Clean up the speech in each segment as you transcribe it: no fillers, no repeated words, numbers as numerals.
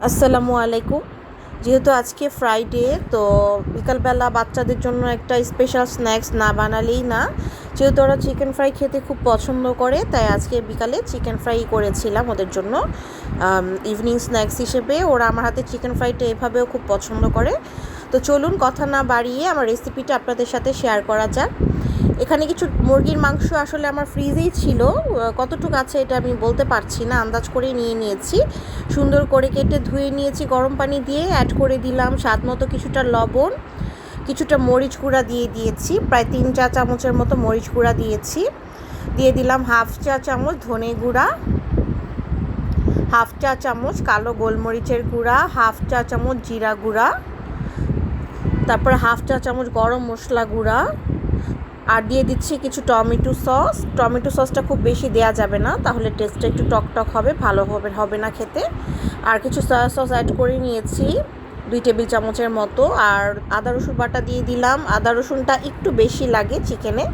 আসসালামু আলাইকুম। যেহেতু আজকে ফ্রাইডে, তো বিকালবেলা বাচ্চাদের জন্য একটা স্পেশাল স্ন্যাক্স না বানালেই না। যেহেতু ওরা চিকেন ফ্রাই খেতে খুব পছন্দ করে, তাই আজকে বিকালে চিকেন ফ্রাই করেছিলাম ওদের জন্য ইভিনিং স্ন্যাক্স হিসেবে। ওরা আমার হাতে চিকেন ফ্রাইটা এভাবেও খুব পছন্দ করে। তো চলুন কথা না বাড়িয়ে আমার রেসিপিটা আপনাদের সাথে শেয়ার করা যাক। এখানে কিছু মুরগির মাংস আসলে আমার ফ্রিজেই ছিল, কতটুকু আছে এটা আমি বলতে পারছি না, আন্দাজ করে নিয়ে নিয়েছি। সুন্দর করে কেটে ধুয়ে নিয়েছি গরম পানি দিয়ে, অ্যাড করে দিলাম স্বাদ মতো কিছুটা লবণ, কিছুটা মরিচ গুঁড়া দিয়ে দিয়েছি, প্রায় 3-4 চামচের মতো মরিচ গুঁড়া দিয়েছি। দিয়ে দিলাম 1/2 চা চামচ ধনে গুঁড়া, 1/2 চা চামচ কালো গোলমরিচের গুঁড়া, 1/2 চা চামচ জিরা গুঁড়া, তারপর 1/2 চা চামচ গরম মশলা গুঁড়া, আর দিয়ে দিচ্ছি কিছু টমেটো সস। টমেটো সসটা খুব বেশি দেওয়া যাবে না, তাহলে টেস্টটা একটু টকটক হবে, ভালো হবে না খেতে। আর কিছু সয়া সস অ্যাড করে নিয়েছি 2 টেবিল চামচের মতো। আর আদা রসুন বাটা দিয়ে দিলাম, আদা রসুনটা একটু বেশি লাগে চিকেনে,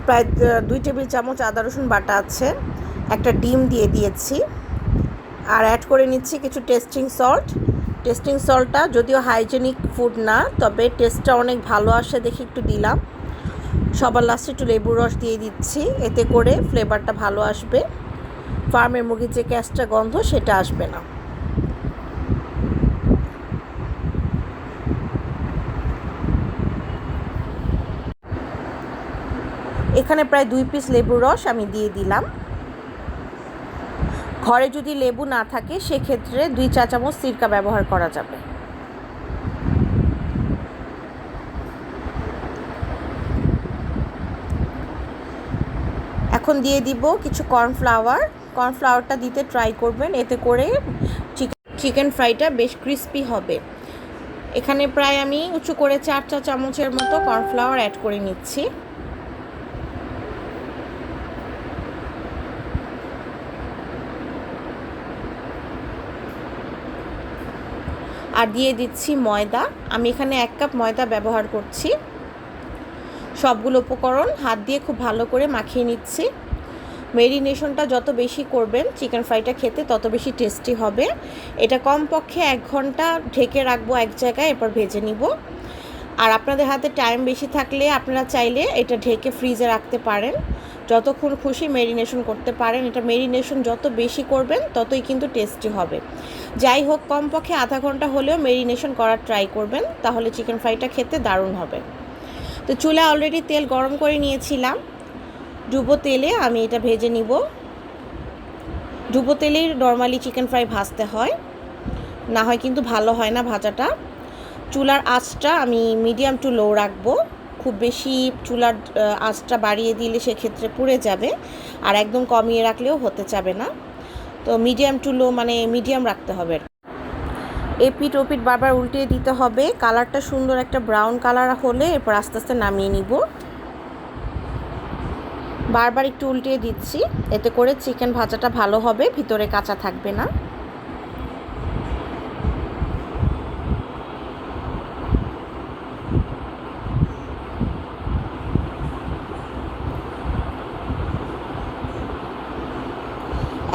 প্রায় 2 টেবিল চামচ আদা রসুন বাটা আছে। একটা ডিম দিয়ে দিয়েছি, আর অ্যাড করে নিচ্ছি কিছু টেস্টিং সল্ট। টেস্টিং সল্টটা যদিও হাইজেনিক ফুড না, তবে টেস্টটা অনেক ভালো আসে দেখে একটু দিলাম। সবার লাস্টে একটু লেবুর রস দিয়ে দিচ্ছি, এতে করে ফ্লেভারটা ভালো আসবে, ফার্মের মুরগির যে ক্যাস্টা গন্ধ সেটা আসবে না। এখানে প্রায় 2 পিস লেবুর রস আমি দিয়ে দিলাম। ঘরে যদি লেবু না থাকে সেক্ষেত্রে 2 চা চামচ সিরকা ব্যবহার করা যাবে। এখন দিয়ে দিব কিছু কর্নফ্লাওয়ার। কর্নফ্লাওয়ারটা দিতে ট্রাই করবেন, এতে করে চিকেন ফ্রাইটা বেশ ক্রিস্পি হবে। এখানে প্রায় আমি উঁচু করে 4 চা চামচের মতো কর্নফ্লাওয়ার অ্যাড করে নিচ্ছি। আর দিয়ে দিচ্ছি ময়দা। আমি এখানে 1 কাপ ময়দা ব্যবহার করছি। সবগুলো উপকরণ হাত দিয়ে খুব ভালো করে মাখিয়ে নিচ্ছি। মেরিনেশনটা যত বেশি করবেন চিকেন ফ্রাইটা খেতে তত বেশি টেস্টি হবে। এটা কমপক্ষে 1 ঘন্টা ঢেকে রাখবো এক জায়গায়, এরপর ভেজে নিব। আর আপনাদের হাতে টাইম বেশি থাকলে আপনারা চাইলে এটা ঢেকে ফ্রিজে রাখতে পারেন, যতক্ষণ খুশি মেরিনেশন করতে পারেন। এটা মেরিনেশন যত বেশি করবেন ততই কিন্তু টেস্টি হবে। যাই হোক, কমপক্ষে আধা ঘন্টা হলেও মেরিনেশন করার ট্রাই করবেন, তাহলে চিকেন ফ্রাইটা খেতে দারুণ হবে। তো চুলা অলরেডি তেল গরম করে নিয়েছিলাম, ডুবো তেলে আমি এটা ভেজে নিব। ডুবো তেলেই নর্মালি চিকেন ফ্রাই ভাজতে হয়, না হয় কিন্তু ভালো হয় না ভাজাটা। চুলার আঁচটা আমি মিডিয়াম টু লো রাখবো, খুব বেশি চুলার আঁচটা বাড়িয়ে দিলে সেক্ষেত্রে পুড়ে যাবে, আর একদম কমিয়ে রাখলেও হতে যাবে না। তো মিডিয়াম টু লো মানে মিডিয়াম রাখতে হবে। এপিট ওপিট বারবার উল্টিয়ে দিতে হবে, কালারটা সুন্দর একটা ব্রাউন কালার হলে এরপর আস্তে আস্তে নামিয়ে নিব। বারবার একটু উল্টিয়ে দিচ্ছি, এতে করে চিকেন ভাজাটা ভালো হবে, ভিতরে কাঁচা থাকবে না।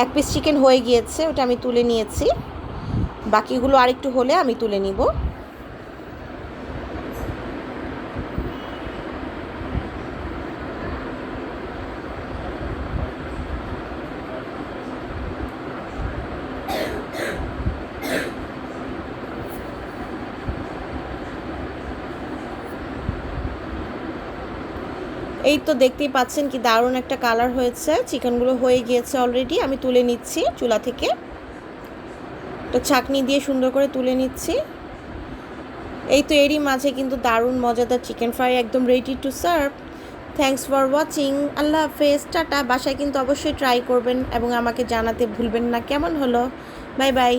এক পিস চিকেন হয়ে গিয়েছে, ওটা আমি তুলে নিয়েছি। বাকিগুলো আরেকটু হলে আমি তুলে নিব। এই তো দেখতেই পাচ্ছেন কি দারুণ একটা কালার হয়েছে, চিকেনগুলো হয়ে গিয়েছে অলরেডি। আমি তুলে নিচ্ছি চুলা থেকে, তো ছাঁকনি দিয়ে সুন্দর করে তুলে নিচ্ছি। এই তো এরই মাঝে কিন্তু দারুণ মজাদার চিকেন ফ্রাই একদম ready to serve. Thanks for watching. আল্লাহ হাফেজ, টাটা। বাসায় কিন্তু অবশ্যই ট্রাই করবেন এবং আমাকে জানাতে ভুলবেন না কেমন হলো। Bye bye.